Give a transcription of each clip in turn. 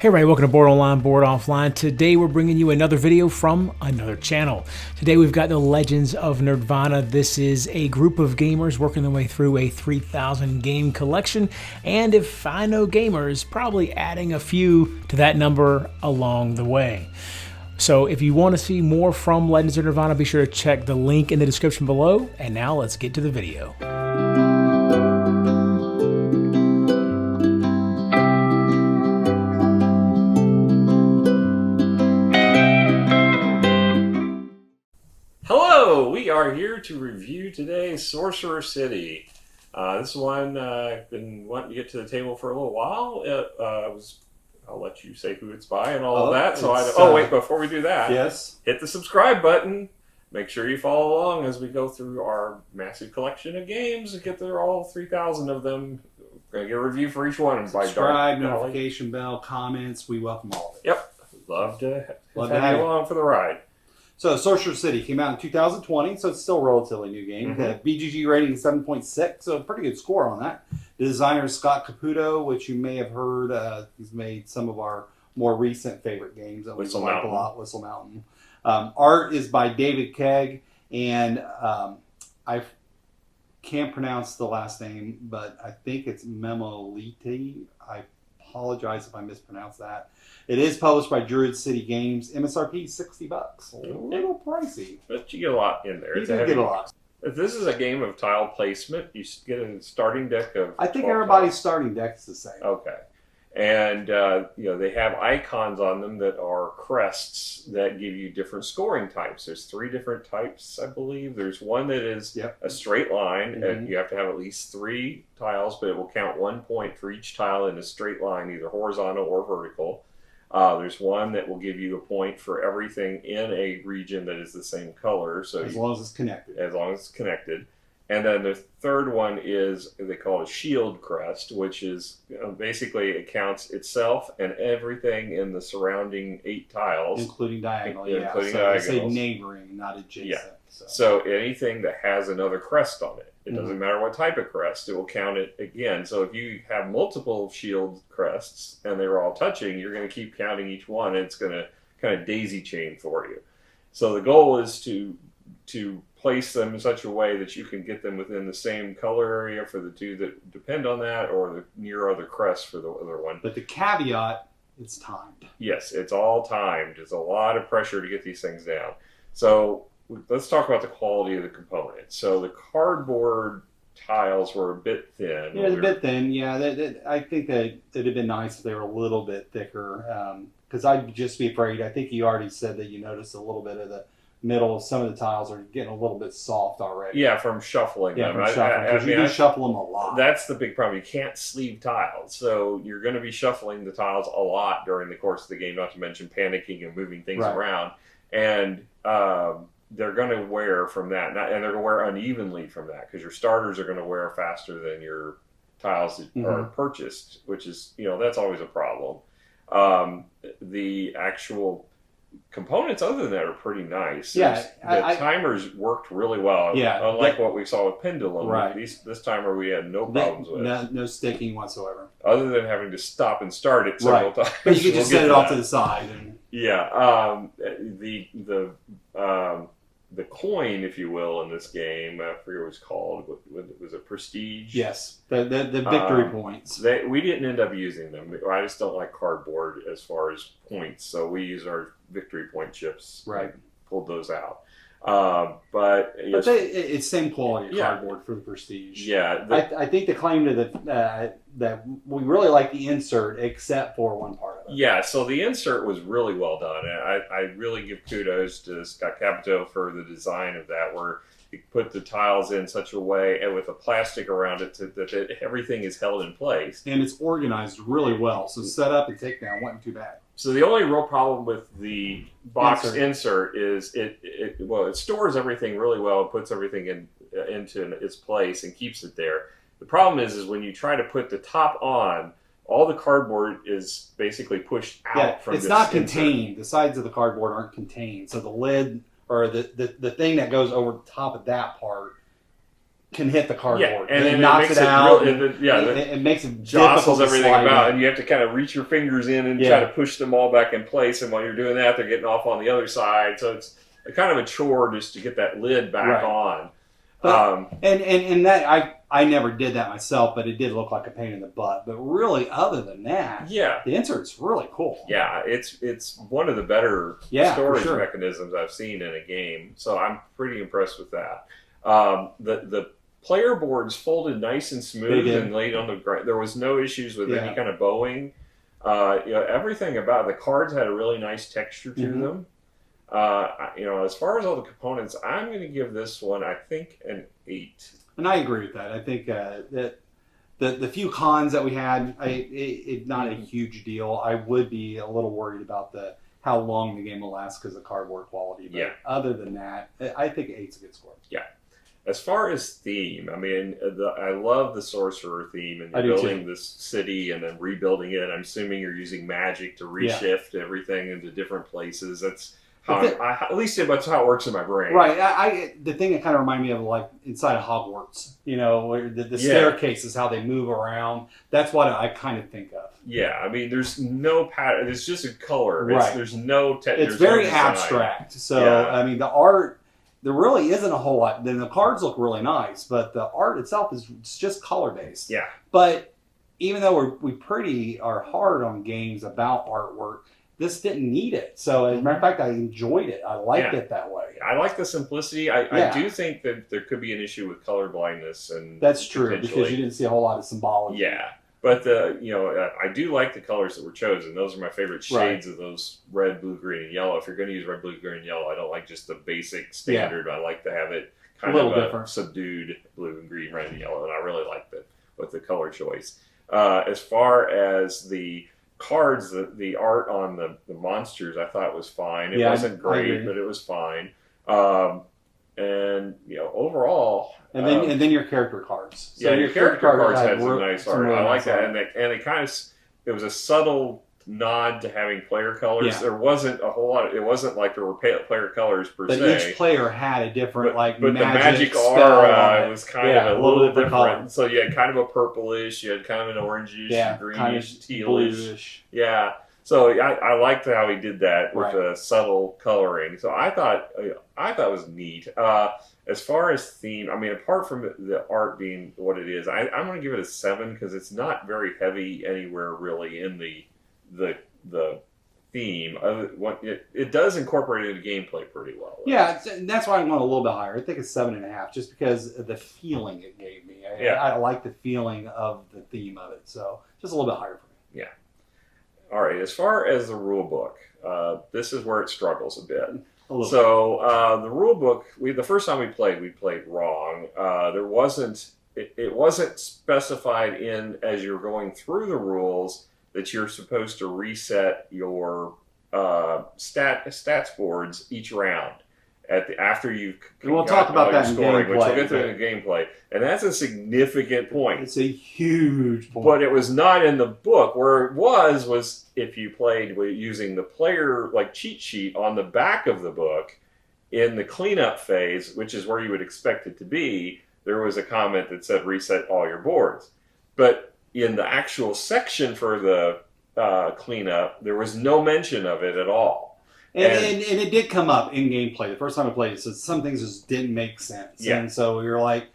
Hey everybody, welcome to Board Online, Board Offline. Today we're bringing you another video from another channel. Today we've got the Legends of Nerdvana. This is a group of gamers working their way through a 3,000 game collection, and if I know gamers, probably adding a few to that number along the way. So if you want to see more from Legends of Nerdvana, be sure to check the link in the description below. And now let's get to the video. We are here to review today's Sorcerer City. This one I've been wanting to get to the table for a little while. I'll let you say who it's by and all of that. Wait, before we do that, yes, hit the subscribe button. Make sure you follow along as we go through our massive collection of games and get through all 3,000 of them. We're going to get a review for each one. Subscribe, notification bell, comments. We welcome all of it. Yep. Love to have you along for the ride. So, Sorcerer City came out in 2020, so it's still a relatively new game. The BGG rating is 7.6, so a pretty good score on that. The designer is Scott Caputo, which you may have heard. He's made some of our more recent favorite games that we like a lot, Whistle Mountain. Art is by David Kegg, and I can't pronounce the last name, but I think it's Memoliti. I apologize if I mispronounce that. It is published by Druid City Games. MSRP $60. A little pricey, but you get a lot in there. You do get a lot. If this is a game of tile placement, you get a starting deck of. I think everybody's starting deck is the same. Okay, and they have icons on them that are crests that give you different scoring types. There's 3 different types, I believe. There's one that is a straight line, and you have to have at least 3 tiles, but it will count 1 point for each tile in a straight line, either horizontal or vertical. There's one that will give you a point for everything in a region that is the same color. So as long as it's connected. As long as it's connected. And then the third one is, they call it a shield crest, which is basically it counts itself and everything in the surrounding 8 tiles. Including diagonal, including diagonals. They say neighboring, not adjacent. Yeah. So anything that has another crest on it. It doesn't matter what type of crest, it will count it again. So if you have multiple shield crests and they're all touching, you're going to keep counting each one, and it's going to kind of daisy chain for you. So the goal is to place them in such a way that you can get them within the same color area for the 2 that depend on that, or the near other crest for the other one. But the caveat, it's timed. Yes, it's all timed. There's a lot of pressure to get these things down. So let's talk about the quality of the components. So the cardboard tiles were a bit thin. Yeah, they're a bit thin. Yeah, I think that it'd have been nice if they were a little bit thicker. Because I'd just be afraid. I think you already said that you noticed a little bit of the middle of some of the tiles are getting a little bit soft already. Yeah, from shuffling them. Because you do shuffle them a lot. That's the big problem. You can't sleeve tiles. So you're going to be shuffling the tiles a lot during the course of the game, not to mention panicking and moving things around. And they're going to wear from that, and they're going to wear unevenly from that, because your starters are going to wear faster than your tiles that are purchased, which is, that's always a problem. The actual components other than that are pretty nice. Yeah, the timers worked really well. Yeah, unlike what we saw with Pendulum. Right. This timer we had no problems with. No sticking whatsoever. Other than having to stop and start it several times. But you can just set it off to the side. And... Yeah. The coin, if you will, in this game, I forget what it's called. Was it Prestige? Yes, the victory points. We didn't end up using them. I just don't like cardboard as far as points, so we use our victory point chips. Right. Pulled those out. But it's same quality cardboard for the Prestige. Yeah. I think the claim to that we really like the insert, except for one part of it. Yeah, so the insert was really well done. I really give kudos to Scott Capito for the design of that, where he put the tiles in such a way, and with a plastic around it, that everything is held in place. And it's organized really well, so setup and takedown wasn't too bad. So the only real problem with the box insert is it stores everything really well. It puts everything into its place and keeps it there. The problem is when you try to put the top on, all the cardboard is basically pushed out from. It's not contained. The sides of the cardboard aren't contained, so the lid or the thing that goes over the top of that part can hit the cardboard. and then it knocks it out. It makes it jostles difficult to everything slide about, in. and you have to kind of reach your fingers in and try to push them all back in place. And while you're doing that, they're getting off on the other side. So it's kind of a chore just to get that lid back on. But, and that I never did that myself, but it did look like a pain in the butt. But really, other than that, the insert's really cool. Yeah, it's one of the better storage mechanisms I've seen in a game. So I'm pretty impressed with that. The player boards folded nice and smooth and laid on the ground. There was no issues with any kind of bowing. Everything about the cards had a really nice texture to them. As far as all the components, I'm going to give this one, I think, an 8. And I agree with that. I think that the few cons that we had, it's not a huge deal. I would be a little worried about how long the game will last because of cardboard quality. But other than that, I think 8's a good score. Yeah. As far as theme, I mean, I love the Sorcerer theme, and you're building this city and then rebuilding it. I'm assuming you're using magic to reshift everything into different places. That's at least that's how it works in my brain. Right. The thing that kind of reminded me of like inside of Hogwarts, where the staircase is how they move around. That's what I kind of think of. Yeah. I mean, there's no pattern. It's just a color. There's no It's very abstract. So, I mean, the art, there really isn't a whole lot. Then the cards look really nice, but the art itself is just color based. Yeah. But even though we pretty are hard on games about artwork, this didn't need it. So, as a matter of fact, I enjoyed it. I liked it that way. I like the simplicity. I do think that there could be an issue with color blindness, and that's true because you didn't see a whole lot of symbology. Yeah, but I do like the colors that were chosen. Those are my favorite shades of those red, blue, green, and yellow. If you're going to use red, blue, green, and yellow, I don't like just the basic standard. I like to have it kind of a subdued blue and green, red, and yellow, and I really like the color choice. As far as the cards, the art on the monsters, I thought was fine. It wasn't great, but it was fine. And overall, and then your character cards. So your character cards had some nice art. I like that, and it kind of it was a subtle nod to having player colors. There wasn't a whole lot. It wasn't like there were player colors per se. But each player had a different but the magic aura was kind of a little different. Color. So you had kind of a purplish, you had kind of an orangish, greenish, kind of tealish. Bluish. Yeah. So I liked how he did that with the subtle coloring. So I thought it was neat. As far as theme, I mean, apart from the art being what it is, I'm going to give it a 7 because it's not very heavy anywhere really in the theme. It does incorporate it into gameplay pretty well. Though. Yeah, that's why I went a little bit higher. I think it's 7.5, just because of the feeling it gave me. I like the feeling of the theme of it, so just a little bit higher for me. Yeah. All right. As far as the rule book, this is where it struggles a bit. So the rule book, the first time we played wrong. It wasn't specified in as you're going through the rules that you're supposed to reset your stats boards each round after you've we'll talk about that in scoring, gameplay, which we'll get to in gameplay, and that's a significant point. It's a huge point, but it was not in the book. Where it was if you played using the player cheat sheet on the back of the book in the cleanup phase, which is where you would expect it to be. There was a comment that said reset all your boards, but in the actual section for the cleanup, there was no mention of it at all. And it did come up in gameplay. The first time I played it, so some things just didn't make sense. Yeah. And so we were like,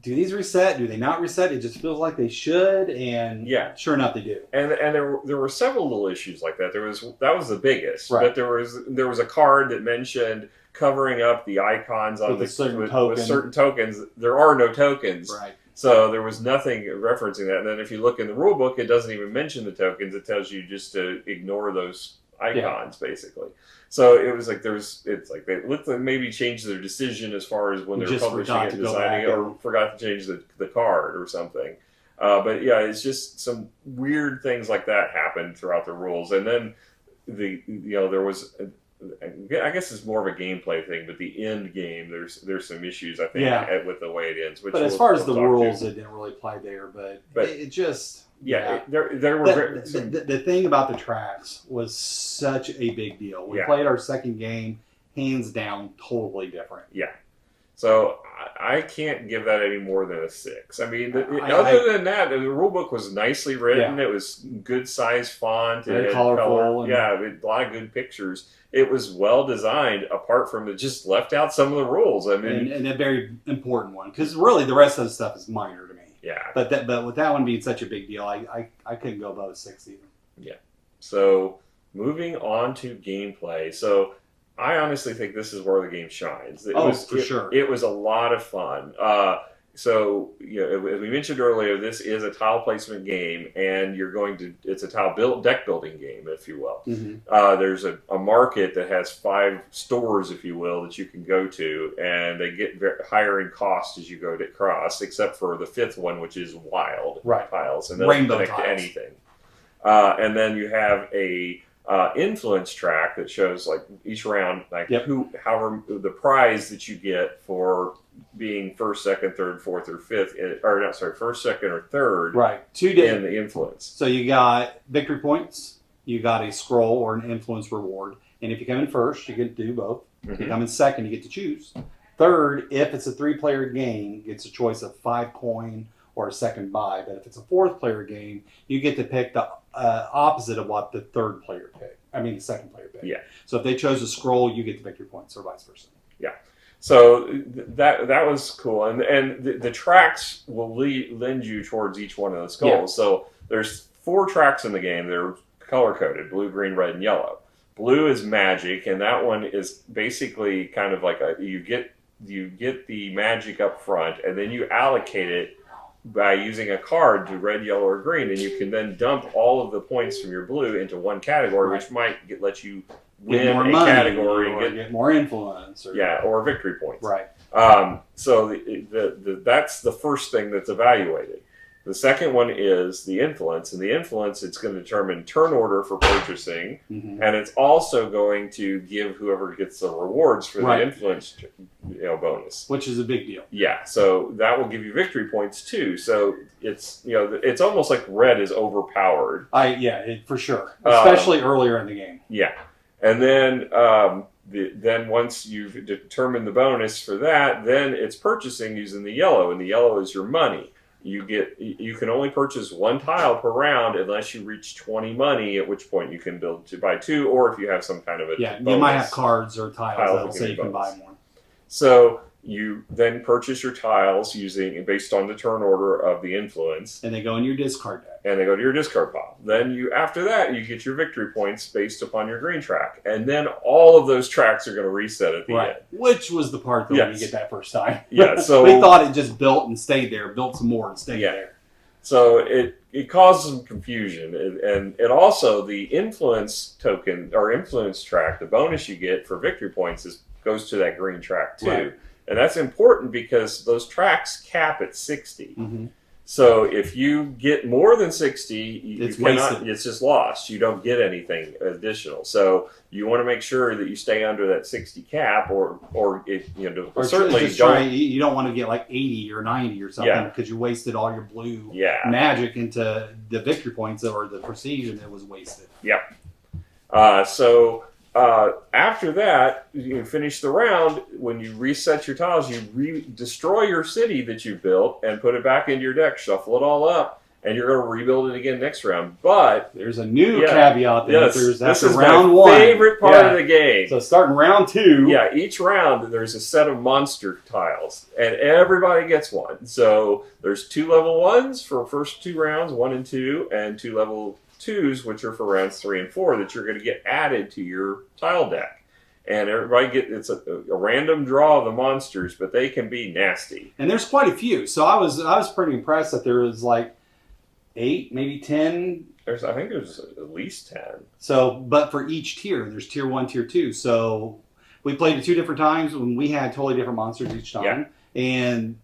do these reset? Do they not reset? It just feels like they should. And sure enough, they do. And there were several little issues like that. That was the biggest. Right. But there was a card that mentioned covering up the icons on with certain tokens. There are no tokens. Right. So there was nothing referencing that. And then if you look in the rule book, it doesn't even mention the tokens. It tells you just to ignore those icons, basically. So it was like they maybe changed their decision as far as when they were publishing it and designing it, or forgot to change the card or something. But yeah, it's just some weird things like that happened throughout the rules. And then there was. I guess it's more of a gameplay thing, but the end game, there's some issues, I think, with the way it ends. But as far as the rules, it didn't really apply there. But it just... there were... The thing about the tracks was such a big deal. We played our second game, hands down, totally different. Yeah. So I can't give that any more than a 6. I mean, other than that, the rule book was nicely written. Yeah. It was good size font. Very it had colorful. Color. Yeah, it had a lot of good pictures. It was well designed, apart from it just left out some of the rules. I mean, and a very important one, because really the rest of the stuff is minor to me. yeah. But with that one being such a big deal, I couldn't go above a 6 either. Yeah. So moving on to gameplay. So I honestly think this is where the game shines. Sure. It was a lot of fun. So, as we mentioned earlier, this is a tile placement game, and it's a deck building game, if you will. Mm-hmm. There's a market that has 5 stores, if you will, that you can go to, and they get higher in cost as you go across, except for the 5th one, which is wild tiles, and they'll connect to anything. And then you have a influence track that shows like each round, like however the prize that you get for being first, second, third, fourth, or fifth, first, second, or third. Right. In the influence. So you got victory points, you got a scroll or an influence reward, and if you come in first, you get to do both. If you come in second, you get to choose. Third, if it's a 3-player game, gets a choice of 5 coin or a second buy. But if it's a 4th-player game, you get to pick the opposite of what the 3rd player picked. I mean, the 2nd player picked. Yeah. So if they chose a scroll, you get the victory points, or vice versa. Yeah. So that was cool, and the tracks will lend you towards each one of those goals. Yeah. So there's 4 tracks in the game. They're color coded: blue, green, red, and yellow. Blue is magic, and that one is basically kind of like you get the magic up front, and then you allocate it by using a card to red, yellow, or green, and you can then dump all of the points from your blue into one category, which might let you win a category and get more influence, or victory points. Right. So that's the first thing that's evaluated. The second one is the influence, and the influence, it's going to determine turn order for purchasing, and it's also going to give whoever gets the rewards for the influence bonus, which is a big deal. Yeah, so that will give you victory points too. So it's almost like red is overpowered. For sure, especially earlier in the game. Yeah, and then then once you've determined the bonus for that, then it's purchasing using the yellow, and the yellow is your money. You can only purchase 1 tile per round unless you reach 20 money, at which point you can build to buy 2, or if you have some kind of a bonus. You might have cards or tiles that'll say you can buy more. So you then purchase your tiles based on the turn order of the influence, and they go in your discard deck. And they go to your discard pile. Then after that, you get your victory points based upon your green track, and then all of those tracks are going to reset at the end. Which was the part that when you get that first time. Yeah, so we thought it just built and stayed there, built some more and stayed there. So it caused some confusion, and it also, the influence token or influence track, the bonus you get for victory points goes to that green track too. Right. And that's important because those tracks cap at 60. So if you get more than 60, it's just lost. You don't get anything additional. So you want to make sure that you stay under that 60 cap, or certainly you don't want to get like 80 or 90 or something because you wasted all your blue magic into the victory points or the prestige, and it was wasted. Yep. After that, you finish the round. When you reset your tiles, you destroy your city that you built and put it back into your deck, shuffle it all up, and you're going to rebuild it again next round. But there's a new caveat that this is round my 1. Favorite part of the game. So starting round 2. Yeah, each round there's a set of monster tiles, and everybody gets one. So there's 2 level 1s for first 2 rounds, 1 and 2, and 2 level 2s, which are for rounds 3 and 4, that you're going to get added to your tile deck. And everybody it's a random draw of the monsters, but they can be nasty. And there's quite a few. So I was pretty impressed that there was like 8, maybe 10. I think there's at least 10. So, but for each tier, there's tier 1, tier 2. So we played at 2 different times when we had totally different monsters each time. Yeah. And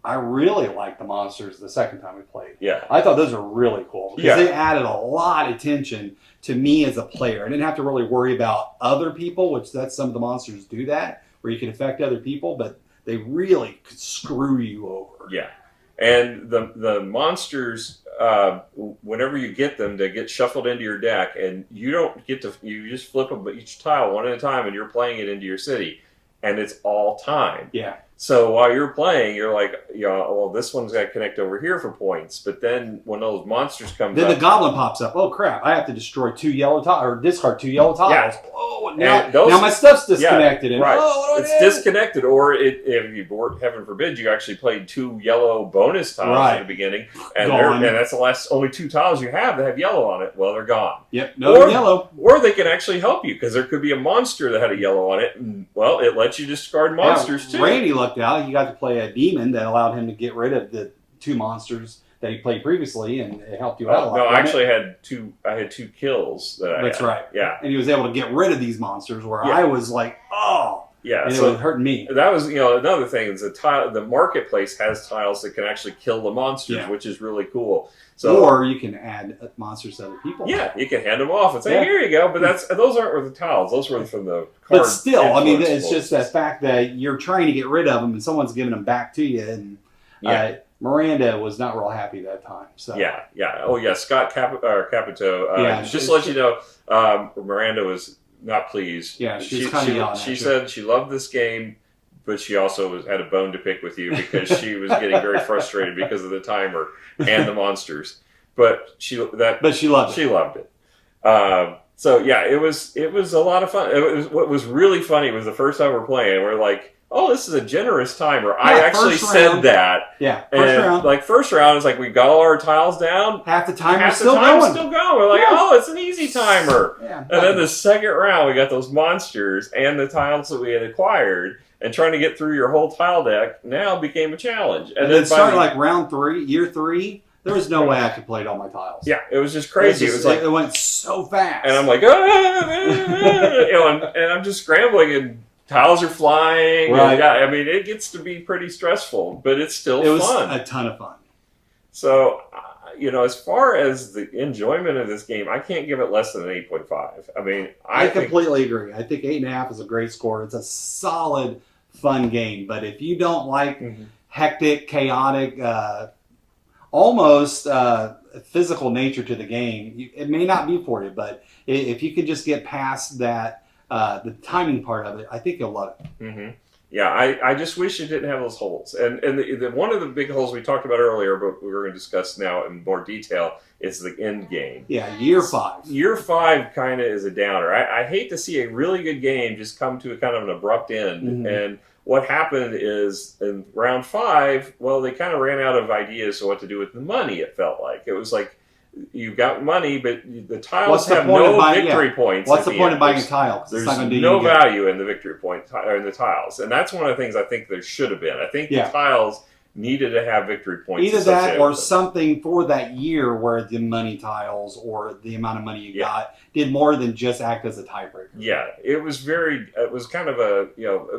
I really liked the monsters the second time we played. Yeah. I thought those were really cool because they added a lot of attention to me as a player. I didn't have to really worry about other people, which that's some of the monsters do that, where you can affect other people, but they really could screw you over. Yeah. And the monsters, whenever you get them, they get shuffled into your deck, and you don't get to, you just flip them each tile one at a time, and you're playing it into your city. and it's all time. Yeah. So while you're playing, you're like, well, this one's got to connect over here for points. But then when those monsters come, then the goblin pops up. Oh crap! I have to destroy 2 yellow tiles or discard 2 yellow tiles. Yeah. Oh, now my stuff's disconnected. Yeah, and, right. Oh, it's disconnected, or if you, heaven forbid, you actually played 2 yellow bonus tiles at the beginning, and that's the last only 2 tiles you have that have yellow on it. Well, they're gone. Yep, no yellow. Or they can actually help you because there could be a monster that had a yellow on it. And, well, it lets you discard monsters too. Randy lucked out. He got to play a demon that allowed him to get rid of the 2 monsters that he played previously, and it helped you out a lot. No, I actually had 2. I had 2 kills. That's right. Yeah, and he was able to get rid of these monsters. Where I was like, oh, yeah, and so it was hurting me. That was another thing is the marketplace has tiles that can actually kill the monsters, which is really cool. So, or you can add monsters to other people. Yeah, you can hand them off and say, "Here you go." But those aren't with the tiles; those were from the card. But still, I mean, it's just that fact that you're trying to get rid of them, and someone's giving them back to you, and Miranda was not real happy that time. So yeah. Oh yeah, Scott Capito. Just to let you know, Miranda was not pleased. Yeah, she was kind of yelling. She said she loved this game, but she also had a bone to pick with you because she was getting very frustrated because of the timer and the monsters. But she loved it. She loved it. So yeah, it was a lot of fun. What was really funny was the first time we're playing, we're like, oh, this is a generous timer. I actually said that. Yeah, first round. Like first round is like we got all our tiles down. Half the time still going. We're like, oh, it's an easy timer. Yeah, and then the second round, we got those monsters and the tiles that we had acquired. And trying to get through your whole tile deck now became a challenge. And then starting like round 3, year 3, there was no way I could play all my tiles. Yeah, it was just crazy. It was like it went so fast. And I'm like, and I'm just scrambling, and tiles are flying. Right. And, I mean, it gets to be pretty stressful, but it's still fun. It was a ton of fun. So, as far as the enjoyment of this game, I can't give it less than an 8.5. I mean, I completely agree. I think 8.5 is a great score. It's a solid, fun game. But if you don't like hectic, chaotic, almost physical nature to the game, it may not be for you. But if you could just get past that, the timing part of it, I think you'll love it. Mm-hmm. Yeah, I just wish it didn't have those holes. And one of the big holes we talked about earlier, but we're going to discuss now in more detail, is the end game. Yeah, year 5. Year 5 kind of is a downer. I hate to see a really good game just come to a kind of an abrupt end. Mm-hmm. And what happened is in round 5, well, they kind of ran out of ideas of what to do with the money, it felt like. It was like, you got money, but the tiles have no victory points. What's the point of buying a tile? There's no value in the victory point or in the tiles, and that's one of the things I think there should have been. I think the tiles needed to have victory points. Either that or something for that year where the money tiles or the amount of money you got did more than just act as a tiebreaker. Yeah, it was kind of a,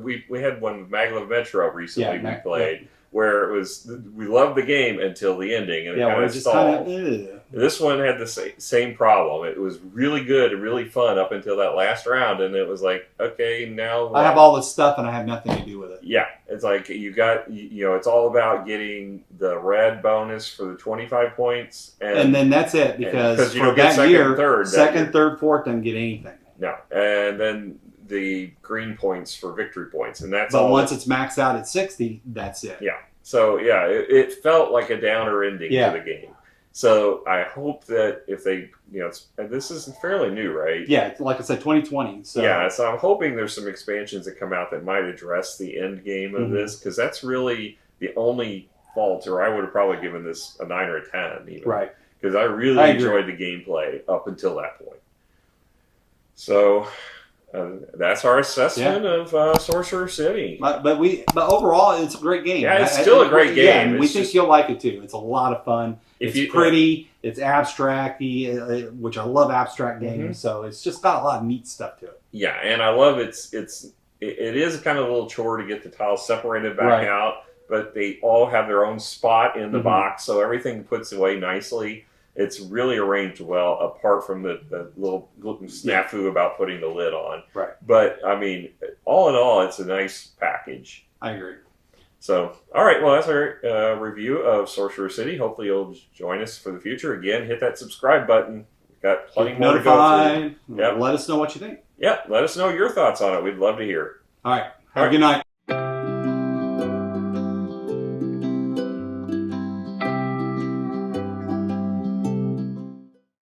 we had one with Maglev Metro recently we played. Where it was, we loved the game until the ending, and it kind of stalled. This one had the same problem. It was really good and really fun up until that last round, and it was like, okay, now what? I have all this stuff, and I have nothing to do with it. Yeah, it's like you got, it's all about getting the red bonus for the 25 points, and then that's it because you for don't get that year, second, third, fourth, don't get anything. No, and then the green points for victory points, and that's all. But once it's maxed out at 60, that's it. Yeah. So yeah, it felt like a downer ending to the game. So I hope that if they, and this is fairly new, right? Yeah, like I said, 2020. So yeah, so I'm hoping there's some expansions that come out that might address the end game of this, because that's really the only fault, or I would have probably given this a 9 or a 10, even. Right. Because I really enjoyed the gameplay up until that point. So that's our assessment of Sorcerer City. But overall, it's a great game. Yeah, it's still a great game. Yeah, we think you'll like it too. It's a lot of fun. It's pretty. It's abstract, which I love abstract games. So it's just got a lot of neat stuff to it. Yeah, and I love it is kind of a little chore to get the tiles separated back out, but they all have their own spot in the box, so everything puts away nicely. It's really arranged well, apart from the little snafu about putting the lid on. Right. But, I mean, all in all, it's a nice package. I agree. So, all right, well, that's our review of Sorcerer City. Hopefully you'll join us for the future. Again, hit that subscribe button. We've got plenty more to go through. Yep. Let us know what you think. Yep, let us know your thoughts on it. We'd love to hear. All right. Have a good night.